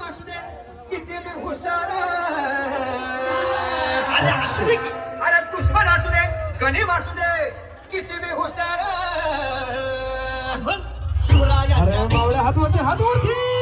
असू दे किती बी हुशार अरे दुश्मन असू दे गणिम असू दे किती बी हुशार अरे मावळ्या हात वरती